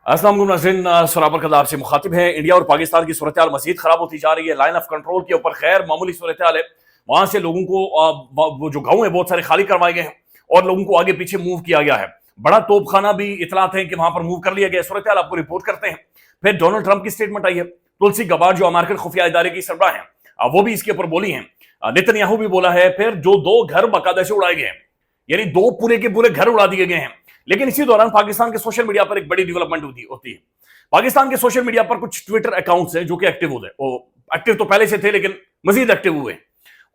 अस्सलाम वालेकुम नाज़रीन, सराबर कदार से मुखातिब है। इंडिया और पाकिस्तान की सूरत हाल मज़ीद खराब होती जा रही है। लाइन ऑफ कंट्रोल के ऊपर खैर मामूली सूरत हाल है। वहां से लोगों को वो जो गाँव है बहुत सारे खाली करवाए गए हैं और लोगों को आगे पीछे मूव किया गया है। बड़ा तोपखाना भी इतलात है कि वहां पर मूव कर लिया गया। सूरत हाल आपको रिपोर्ट करते हैं। फिर डोनाल्ड ट्रंप की स्टेटमेंट आई है। तुलसी गबार्ड जो अमेरिकन खुफिया इदारे की सरबराह है, वो भी इसके ऊपर बोली है। नेतन्याहू भी बोला है। फिर जो 2 घर बाकायदा से उड़ाए गए हैं, यानी 2 पूरे के पूरे घर उड़ा दिए गए हैं। लेकिन इसी दौरान पाकिस्तान के सोशल मीडिया पर एक बड़ी डेवलपमेंट होती है। पाकिस्तान के सोशल मीडिया पर कुछ ट्विटर अकाउंट्स हैं जो कि एक्टिव हुए। वो एक्टिव तो पहले से थे लेकिन मजीद एक्टिव हुए।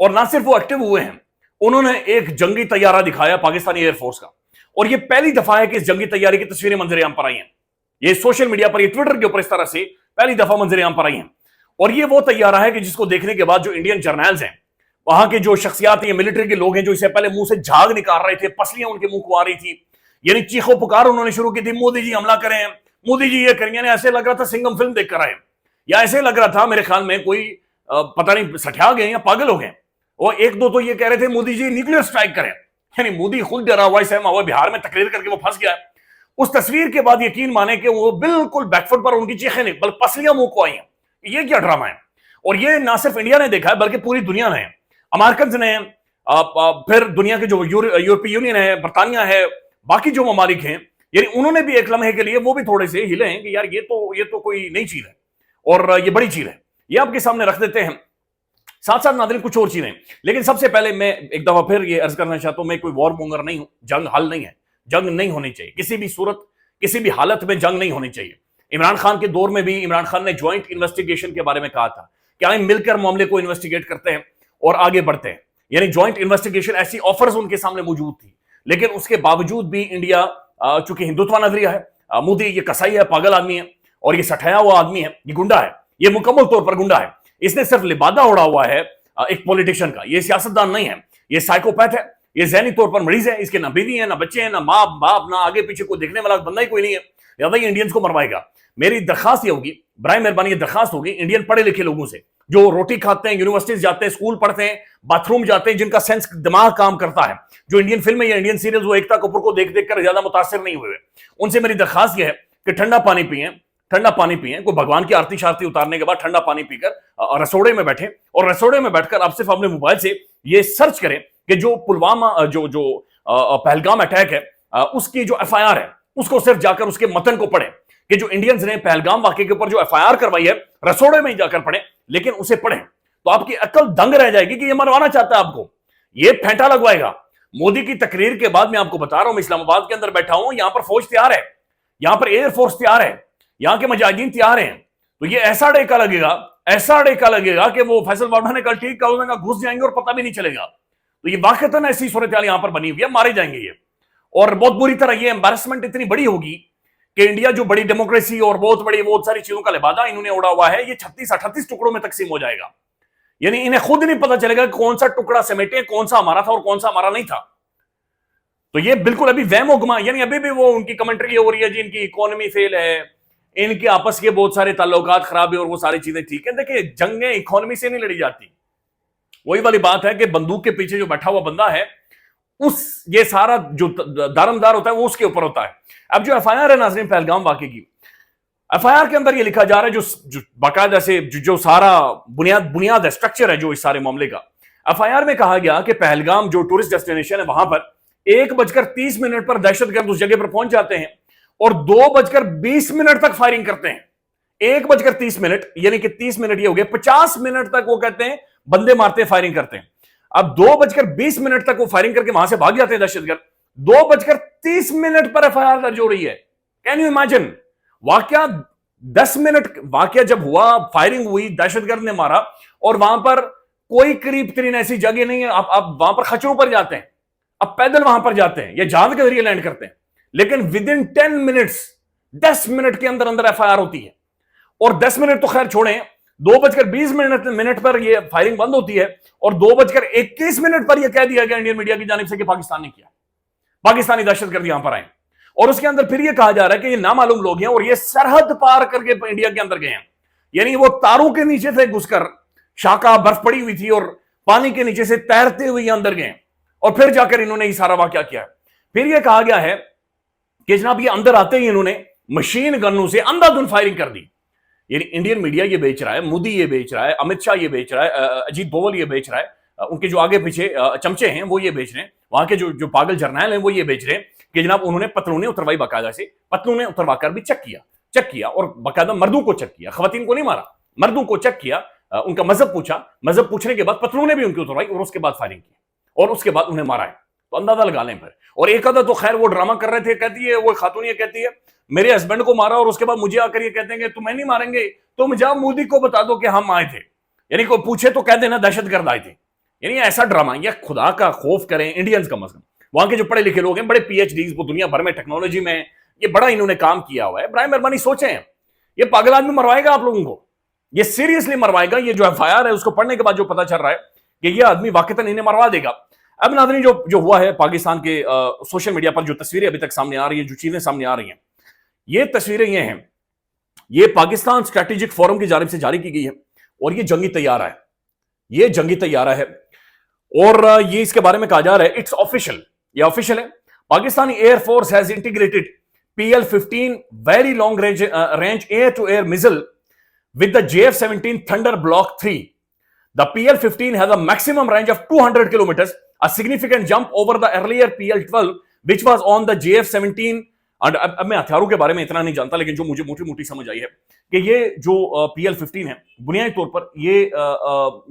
और ना सिर्फ वो एक्टिव हुए हैं, उन्होंने एक जंगी तैयारा दिखाया पाकिस्तानी एयरफोर्स का। और ये पहली दफा है कि इस जंगी तैयारी की तस्वीरें मंजरेआम पर आई हैं। ये सोशल मीडिया पर, ये ट्विटर के ऊपर इस तरह से पहली दफा मंजरेआम पर आई हैं। और ये वो तैयारा है कि जिसको देखने के बाद जो इंडियन जर्नल्स हैं, वहां के जो शख्सियात हैं, मिलिट्री के लोग हैं, जो इससे पहले मुंह से झाग निकाल रहे थे, पसलियां उनके मुंह को आ रही थी, यानी चीखो पुकार उन्होंने शुरू की थी, मोदी जी हमला करें, मोदी जी ये करें। यानी ऐसे लग रहा था सिंघम फिल्म देखकर आए, या ऐसे लग रहा था मेरे ख्याल में कोई पता नहीं सठिया गए या पागल हो गए। और 1-2 तो ये कह रहे थे मोदी जी न्यूक्लियर स्ट्राइक करें। यानी मोदी खुद डरा हुआ, सहमा हुआ, बिहार में तकरीर करके वो फंस गया। उस तस्वीर के बाद यकीन माने कि वो बिल्कुल बैकफुट पर, उनकी चीखें नहीं बल्कि पसलियां मुंह को आई हैं। ये क्या ड्रामा है। और ये ना सिर्फ इंडिया ने देखा है बल्कि पूरी दुनिया ने, अमेरिकन ने, फिर दुनिया के जो यूरोपीय यूनियन है, बरतानिया है, बाकी जो ममालिक हैं, यानी उन्होंने भी एक लम्हे के लिए वो भी थोड़े से हिले हैं कि यार ये तो कोई नई चीज है और ये बड़ी चीज है। ये आपके सामने रख देते हैं। साथ साथ नाज़रीन कुछ और चीजें। लेकिन सबसे पहले मैं एक दफा फिर ये अर्ज करना चाहता हूं, मैं कोई वॉर मोंगर नहीं हूं। जंग हल नहीं है, जंग नहीं होनी चाहिए किसी भी सूरत, किसी भी हालत में जंग नहीं होनी चाहिए। इमरान खान के दौर में भी इमरान खान ने ज्वाइंट इन्वेस्टिगेशन के बारे में कहा था कि आए मिलकर मामले को इन्वेस्टिगेट करते हैं और आगे बढ़ते हैं। यानी ज्वाइंट इन्वेस्टिगेशन, ऐसी ऑफर्स उनके सामने मौजूद थी। लेकिन उसके बावजूद भी इंडिया, चूंकि हिंदुत्व नजरिया है, मोदी ये कसाई है, पागल आदमी है और ये सठाया हुआ आदमी है, ये गुंडा है, ये मुकम्मल तौर पर गुंडा है। इसने सिर्फ लिबादा उड़ा हुआ है एक पॉलिटिशियन का। ये सियासतदान नहीं है, ये साइकोपैथ है, ये ज़हनी तौर पर मरीज है। इसके ना बीवी है, ना बच्चे हैं, ना माँ बाप, ना आगे पीछे कोई देखने वाला बंदा ही कोई नहीं है। ज्यादा ही इंडियंस को मरवाएगा। मेरी दरखास्त ये होगी, बराए मेहरबानी ये दरखास्त होगी इंडियन पढ़े लिखे लोगों से, जो रोटी खाते हैं, यूनिवर्सिटीज जाते हैं, स्कूल पढ़ते हैं, बाथरूम जाते हैं, जिनका सेंस दिमाग काम करता है, जो इंडियन फिल्में या इंडियन सीरियल वो एकता कपूर को देख देख कर ज्यादा मुतासिर नहीं हुए, उनसे मेरी दरखास्त यह है कि ठंडा पानी पिए, ठंडा पानी पिए। कोई भगवान की आरती शारती उतारने के बाद ठंडा पानी पीकर रसोड़े में बैठे और रसोड़े में बैठकर आप सिर्फ अपने मोबाइल से ये सर्च करें कि जो पुलवामा जो पहलगाम अटैक है, उसकी जो एफआईआर है, उसको सिर्फ जाकर उसके मतन को पढ़ें कि जो इंडियंस ने पहलगाम वाकये के ऊपर जो एफआईआर करवाई है, रसोड़े में ही जाकर पढ़ें। लेकिन उसे पढ़ें तो आपकी अक्ल दंग रह जाएगी कि ये मरवाना चाहता है आपको, ये फेंटा लगवाएगा। मोदी की तकरीर के बाद मैं आपको बता रहा हूं, मैं इस्लामाबाद के अंदर बैठा हूं, यहां पर फौज तैयार है, यहां पर एयरफोर्स तैयार है, यहां के मुजाहिदीन तैयार हैं। तो ये ऐसा डेका लगेगा, ऐसा डेका लगेगा कि वो फैसल बाबा ने कल ठीक कहा, घुस जाएंगे और पता भी नहीं चलेगा। तो ये वाकई ऐसी सूरत हाल यहां पर बनी हुई है, मारे जाएंगे ये। और बहुत बुरी तरह ये एम्बैरेसमेंट इतनी बड़ी होगी कि इंडिया जो बड़ी डेमोक्रेसी और बहुत सारी चीजों का लिबादा इन्होंने उड़ा हुआ है, ये 36-38 टुकड़ों में तकसीम हो जाएगा। यानी इन्हें खुद नहीं पता चलेगा कौन सा टुकड़ा समेटे, कौन सा हमारा था और कौन सा हमारा नहीं था। तो ये बिल्कुल अभी वहम गुमा, यानी अभी भी वो उनकी कमेंट्री हो रही है जी, इनकी इकोनॉमी फेल है, इनके आपस के बहुत सारे ताल्लुकात खराब है और वो सारी चीजें ठीक है। देखिए, जंगें इकोनॉमी से नहीं लड़ी जाती। वही वाली बात है कि बंदूक के पीछे जो बैठा हुआ बंदा है, उस ये सारा जो दारमदार होता है वो उसके ऊपर होता है। अब जो एफआईआर है नाज़रीन पहलगाम वाकये की, एफआईआर के अंदर ये लिखा जा रहा है, जो बाकायदा से जो सारा बुनियाद है, स्ट्रक्चर है जो इस सारे मामले का। एफआईआर में कहा गया कि पहलगाम जो टूरिस्ट डेस्टिनेशन है, वहां पर 1:30 पर दहशतगर्द उस जगह पर पहुंच जाते हैं और 2:20 तक फायरिंग करते हैं। 1:30 यानी कि 30 मिनट ये हो गए, 50 मिनट तक वो कहते हैं बंदे मारते हैं, फायरिंग करते हैं। अब 2:20 तक वो फायरिंग करके वहां से भाग जाते हैं दहशतगर्द। 2:30 पर एफआईआर दर्ज हो रही है। Can you imagine? वाकया 10 मिनट वाकया जब हुआ, फायरिंग हुई, दहशतगर्द ने मारा और वहां पर कोई करीब तरीन ऐसी जगह नहीं है। आप वहां पर खच्चरों पर जाते हैं, अब पैदल वहां पर जाते हैं या जहाज के जरिए लैंड करते हैं, लेकिन विद इन 10 मिनट्स, 10 मिनट के अंदर अंदर एफआईआर होती है। और 10 मिनट तो खैर छोड़ें, 2:20 पर यह फायरिंग बंद होती है और 2:21 पर यह कह दिया गया इंडियन मीडिया की जानिब से कि पाकिस्तान ने किया, पाकिस्तानी दहशतगर्द यहां पर आए। और उसके अंदर फिर यह कहा जा रहा है कि ये नामालूम लोग हैं और ये सरहद पार करके इंडिया के अंदर गए हैं। यानी वो तारों के नीचे से घुसकर, शाखा बर्फ पड़ी हुई थी और पानी के नीचे से तैरते हुए अंदर गए और फिर जाकर इन्होंने ये सारा वाकया किया है। फिर यह कहा गया है कि जनाब ये अंदर आते ही इन्होंने मशीन गनों से अंधाधुंध फायरिंग कर दी। यानी इंडियन मीडिया ये बेच रहा है, मोदी ये बेच रहा है, अमित शाह ये बेच रहा है, अजीत डोभाल ये बेच रहा है, उनके जो आगे पीछे चमचे हैं वो ये बेच रहे हैं, वहां के जो जो पागल जर्नैल हैं वो ये बेच रहे हैं कि जनाब उन्होंने पतलूने उतरवाई, बाकायदा से पतलूने उतरवाकर भी चेक किया और बाकायदा मर्दों को चेक किया, खवातीन को नहीं मारा, मर्दों को चेक किया, उनका मजहब पूछा, मजहब पूछने के बाद पतलूने भी उनकी उतरवाई और उसके बाद फायरिंग की और उसके बाद उन्हें मारा है। तो अंदाजा लगा लें फिर। और एक आधा तो खैर वो ड्रामा कर रहे थे, कहती है वो खातून ये कहती है मेरे हस्बैंड को मारा और उसके बाद मुझे आकर ये कहते हैं कि तुम्हें नहीं मारेंगे, तुम जाओ मोदी को बता दो कि हम आए थे, यानी कोई पूछे तो कह देना दहशतगर्द आए थे। यानी ऐसा ड्रामा, या खुदा का खौफ करें इंडियंस का मसला। वहां के जो पढ़े लिखे लोग हैं, बड़े पीएचडी, वो दुनिया भर में टेक्नोलॉजी में ये बड़ा इन्होंने काम किया हुआ है। बराए मेहरबानी सोचें, ये पागल आदमी मरवाएगा आप लोगों को, ये सीरियसली मरवाएगा। ये जो एफआईआर है उसको पढ़ने के बाद जो पता चल रहा है कि ये आदमी वाकईतन इन्हें मरवा देगा। अब नाज़रीन जो हुआ है पाकिस्तान के सोशल मीडिया पर, जो तस्वीरें अभी तक सामने आ रही हैं, जो चीजें सामने आ रही हैं, ये तस्वीरें ये हैं, ये पाकिस्तान स्ट्रेटेजिक फोरम की जानिब से जारी की गई है और ये जंगी तैयारा है, ये जंगी तैयारा है। और ये इसके बारे में कहा जा रहा है इट्स ऑफिशियल, ये ऑफिशियल है। Pakistani air force has integrated PL-15 very long range air to air missile with the JF-17 Thunder Block 3. The PL-15 has a maximum range of 200 kilometers, a significant jump over the earlier PL-12 which was on the JF-17. अब मैं हथियारों के बारे में इतना नहीं जानता, लेकिन जो मुझे मोटी मोटी समझ आई है कि ये जो PL-15 है बुनियादी तौर पर ये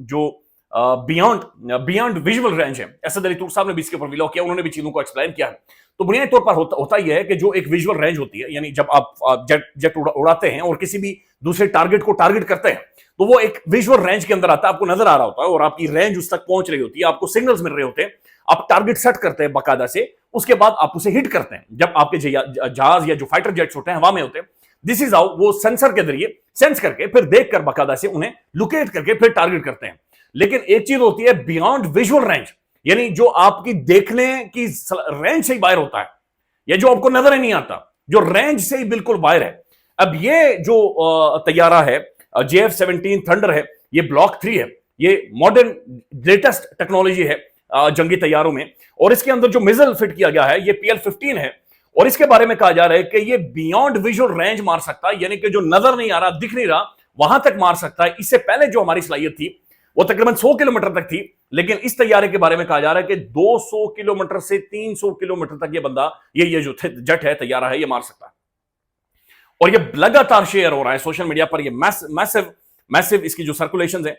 जो बियॉन्ड विजुअल रेंज है, असद अली तुर्क साहब ने भी इसके ऊपर व्लॉग किया, उन्होंने भी चीजों को एक्सप्लेन किया है। तो बुनियादी तौर पर होता यह है कि जो एक विजुअल रेंज होती है, यानी जब आप जेट उड़ाते हैं और किसी भी दूसरे टारगेट को टारगेट करते हैं तो वो एक विजुअल रेंज के अंदर आता है, आपको नजर आ रहा होता है और आपकी रेंज उस तक पहुंच रही होती है, आपको सिग्नल्स मिल रहे होते हैं, आप टारगेट सेट करते हैं बाकायदा से, उसके बाद आप उसे हिट करते हैं। जब आपके जहाज या जो फाइटर जेट्स होते हैं हवा में होते हैं, दिस इज हाउ वो सेंसर के जरिए सेंस करके फिर देखकर बाकायदा से उन्हें लोकेट करके फिर टारगेट करते हैं। लेकिन एक चीज होती है बियॉन्ड विजुअल रेंज, यानी जो आपकी देखने की रेंज से ही बाहर होता है, या जो आपको नजर ही नहीं आता, जो रेंज से ही बिल्कुल बाहर है। अब ये जो तैयारा है JF-17 थंडर है, ये ब्लॉक 3 है, ये मॉडर्न लेटेस्ट टेक्नोलॉजी है जंगी तैयारों में, और इसके अंदर जो मिसाइल फिट किया गया है ये PL-15 है और इसके बारे में कहा जा रहा है कि ये बियॉन्ड विजुअल रेंज मार सकता है, यानी कि जो नजर नहीं आ रहा, दिख नहीं रहा, वहां तक मार सकता है। इससे पहले जो हमारी सलाहियत थी वो तकरीबन 100 किलोमीटर तक थी, लेकिन इस तैयारे के बारे में कहा जा रहा है कि 200 किलोमीटर से 300 किलोमीटर तक ये बंदा, ये जो जेट है, तैयारा है, ये मार सकता है। और ये लगातार शेयर हो रहा है सोशल मीडिया पर, ये मैसिव इसकी जो सर्कुलेशन है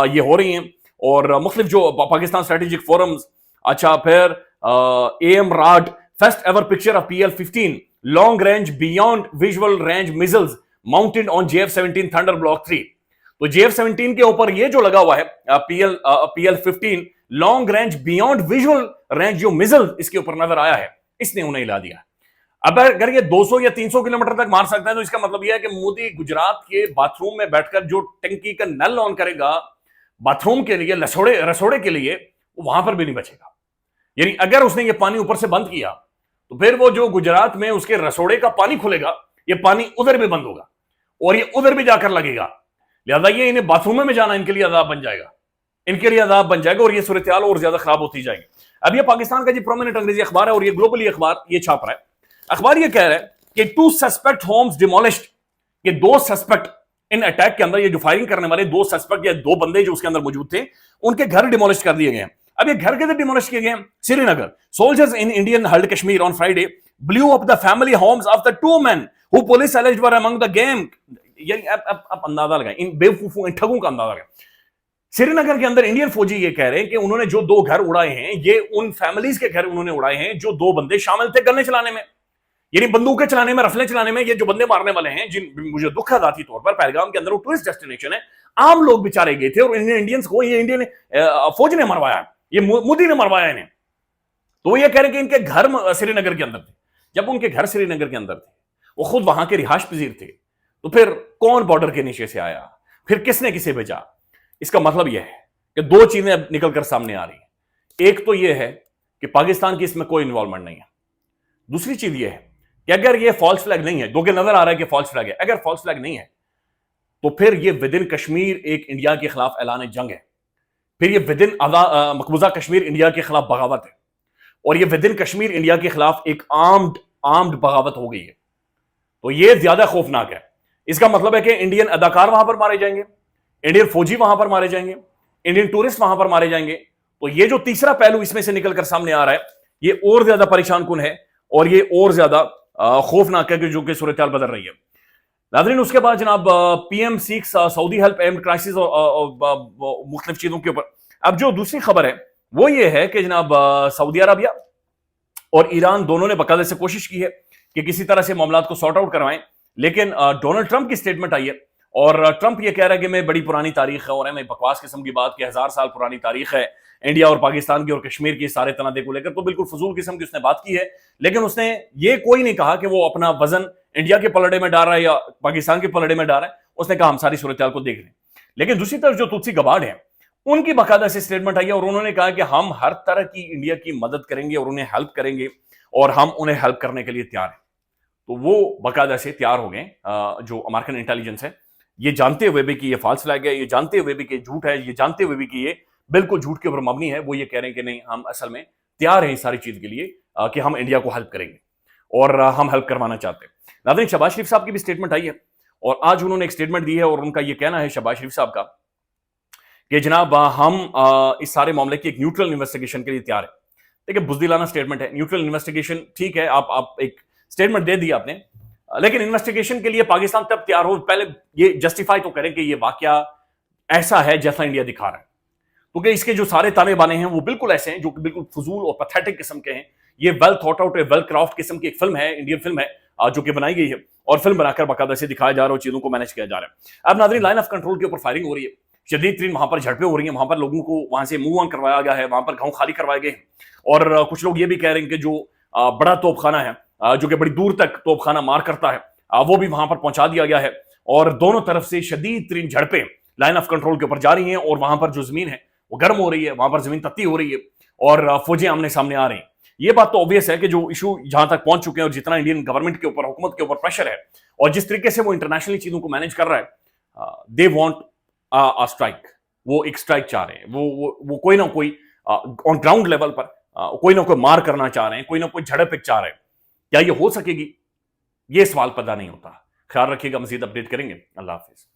ये हो रही हैं, और मुख्तलिफ जो पाकिस्तान स्ट्रेटेजिक फोरम्स, अच्छा फिर AM राड first ever picture of PL-15 long range beyond visual range missiles mounted on JF-17 thunder block 3। तो JF-17 के ऊपर ये जो लगा हुआ है PL-15 long range beyond visual range जो मिसाइल इसके ऊपर नजर आया है, इसने उन्हें हिला दिया। अब अगर ये 200 या 300 किलोमीटर तक मार सकता है तो इसका मतलब यह है कि मोदी गुजरात के बाथरूम में बैठकर जो टंकी का नल ऑन करेगा बाथरूम के लिए, रसोड़े के लिए, वो वहां पर भी नहीं बचेगा। यानी अगर उसने ये पानी ऊपर से बंद किया तो फिर वो जो गुजरात में उसके रसोड़े का पानी खुलेगा, ये पानी उधर भी बंद होगा और ये उधर भी जाकर लगेगा। लिहाजा ये इन्हें बाथरूम में जाना इनके लिए अजाब बन जाएगा, इनके लिए अजाब बन जाएगा और ये सूरत हाल और ज्यादा खराब होती जाएगी। अब ये पाकिस्तान का जो प्रोमिनेंट अंग्रेजी अखबार है और ये ग्लोबली अखबार ये छाप रहा है, अखबार ये कह रहा है कि 2 सस्पेक्ट होम्स डिमोलिश्ड, ये 2 सस्पेक्ट इन अटैक के अंदर, ये जो फायरिंग करने वाले 2 सस्पेक्ट या 2 बंदे जो उसके अंदर मौजूद थे, उनके घर डिमोलिश कर दिए गए हैं। अब ये घर कैसे डिमोलिश किए गए? Srinagar, soldiers in Indian hulled Kashmir on Friday blew up the family Holmes of the 2 men who police alleged were among the gang। यानी अब अंदाजा लगाएं, इन बेवकूफों, इन ठगों का अंदाजा लगाएं। श्रीनगर के अंदर इंडियन फौजी ये कह रहे हैं कि उन्होंने जो 2 घर उड़ाए हैं, ये उन फैमिलीज के घर उन्होंने उड़ाए हैं जो 2 बंदे शामिल थे गन्ने चलाने में, यानी बंदूकें चलाने में, रफले चलाने में। ये जो बंदे मारने वाले हैं, जिन मुझे दुख है जाती तौर पर, पहलगाम के अंदर वो टूरिस्ट डेस्टिनेशन है, आम लोग बेचारे गए थे और इंडियंस को ये इंडियन फौज ने मरवाया, ये मोदी ने मरवाया इन्हें। तो वो ये कह रहे हैं कि इनके घर श्रीनगर के अंदर थे। जब उनके घर श्रीनगर के अंदर थे, वो खुद वहां के रिहायश पजीर थे, तो फिर कौन बॉर्डर के नीचे से आया, फिर किसने किसे भेजा? इसका मतलब यह है कि 2 चीजें अब निकलकर सामने आ रही हैं। एक तो यह है कि पाकिस्तान की इसमें कोई इन्वॉल्वमेंट नहीं है। दूसरी चीज यह है कि अगर यह फॉल्स फ्लैग नहीं है, जो कि नजर आ रहा है कि फॉल्स फ्लैग है, अगर फॉल्स फ्लैग नहीं है तो फिर यह विद इन कश्मीर एक इंडिया के खिलाफ ऐलान जंग है, फिर यह विद इन मकबूजा कश्मीर इंडिया के खिलाफ बगावत है, और यह विद इन कश्मीर इंडिया के खिलाफ एक आर्म्ड बगावत हो गई है। तो ये ज्यादा खौफनाक है। इसका मतलब है कि इंडियन अदाकार वहां पर मारे जाएंगे, इंडियन फौजी वहां पर मारे जाएंगे, इंडियन टूरिस्ट वहां पर मारे जाएंगे। तो ये जो तीसरा पहलू इसमें से निकलकर सामने आ रहा है, ये और ज्यादा परेशान कुन है और ये और ज्यादा खौफनाक है कि जो कि सूरत बदल रही है। नाज़रीन, उसके बाद जनाब PM seeks Saudi help amid crisis और मुख्तलिफ चीजों के ऊपर। अब जो दूसरी खबर है वो ये है कि जनाब सऊदी अरबिया और ईरान दोनों ने बाकायदा से कोशिश की है कि किसी तरह से मामलात को सॉर्ट आउट करवाएं, लेकिन डोनाल्ड ट्रंप की स्टेटमेंट आई है और ट्रंप ये कह रहा है कि मैं बड़ी पुरानी तारीख है और मैं बकवास किस्म की बात कि 1000 साल पुरानी तारीख है इंडिया और पाकिस्तान की और कश्मीर की सारे तनादे को लेकर, तो बिल्कुल फजूल किस्म की उसने बात की है। लेकिन उसने ये कोई नहीं कहा कि वो अपना वजन इंडिया के पलड़े में डाल रहा है या पाकिस्तान के पलड़े में डाल रहा है। उसने कहा हम सारी सूरत को देख रहे हैं। लेकिन दूसरी तरफ जो तुलसी गबाड़ है उनकी बाकायदा से स्टेटमेंट आई है और उन्होंने कहा कि हम हर तरह की इंडिया की मदद करेंगे और उन्हें हेल्प करेंगे और हम उन्हें हेल्प करने के लिए तैयार हैं। तो वो बाकायदा से तैयार हो गए। जो अमेरिकन इंटेलिजेंस है, ये जानते हुए भी कि ये फॉल्स फ्लैग है, ये जानते हुए भी कि झूठ है, ये जानते हुए भी कि ये बिल्कुल झूठ के ऊपर मबनी है, वो ये कह रहे हैं कि नहीं, हम असल में तैयार हैं इस सारी चीज के लिए कि हम इंडिया को हेल्प करेंगे और हम हेल्प करवाना चाहते हैं। नाज़रीन, शहबाज शरीफ साहब की भी स्टेटमेंट आई है और आज उन्होंने एक स्टेटमेंट दी है और उनका ये कहना है शहबाज शरीफ साहब का कि जनाब हम इस सारे मामले की एक न्यूट्रल इन्वेस्टिगेशन के लिए तैयार है। देखिए, बुज़दिलाना स्टेटमेंट है। न्यूट्रल इन्वेस्टिगेशन ठीक है, आप एक स्टेटमेंट दे दी आपने, लेकिन इन्वेस्टिगेशन के लिए पाकिस्तान तब तैयार हो, पहले ये जस्टिफाई तो करें कि ये वाकया ऐसा है जैसा इंडिया दिखा रहा है। क्योंकि इसके जो सारे ताने बाने हैं वो बिल्कुल ऐसे हैं जो कि बिल्कुल फजूल और पैथेटिक किस्म के हैं। ये well thought out, well craft किस्म की एक फिल्म है, इंडियन फिल्म है जो कि बनाई गई है और फिल्म बनाकर बाकायदा से दिखाया जा रहा है और चीजों को मैनेज किया जा रहा है। अब नाज़रीन, लाइन ऑफ कंट्रोल के ऊपर फायरिंग हो रही है, शदीद तरीन वहां पर झड़पें हो रही हैं, वहां पर लोगों को वहां से मूव ऑन करवाया गया है, वहां पर गांव खाली करवाए गए हैं और कुछ लोग ये भी कह रहे हैं कि जो बड़ा तोपखाना है जो कि बड़ी दूर तक तोपखाना मार करता है वो भी वहां पर पहुंचा दिया गया है और दोनों तरफ से शदीद तरीन झड़पें लाइन ऑफ कंट्रोल के ऊपर जा रही हैं और वहां पर जो जमीन है वो गर्म हो रही है, वहां पर जमीन तत्ती हो रही है और फौजें आमने सामने आ रही हैं। ये बात तो ऑब्वियस है कि जो इशू जहां तक पहुंच चुके हैं और जितना इंडियन गवर्नमेंट के ऊपर, हुकूमत के ऊपर प्रेशर है और जिस तरीके से वो इंटरनेशनली चीजों को मैनेज कर रहा है, दे वांट अ स्ट्राइक। वो एक स्ट्राइक चाह रहे हैं, वो कोई ना कोई ऑन ग्राउंड लेवल पर कोई ना कोई मार करना चाह रहे हैं, कोई ना कोई झड़प चाह रहे हैं। क्या ये हो सकेगी? ये सवाल पैदा नहीं होता। ख्याल रखिएगा, मजीद अपडेट करेंगे। अल्लाह हाफिज।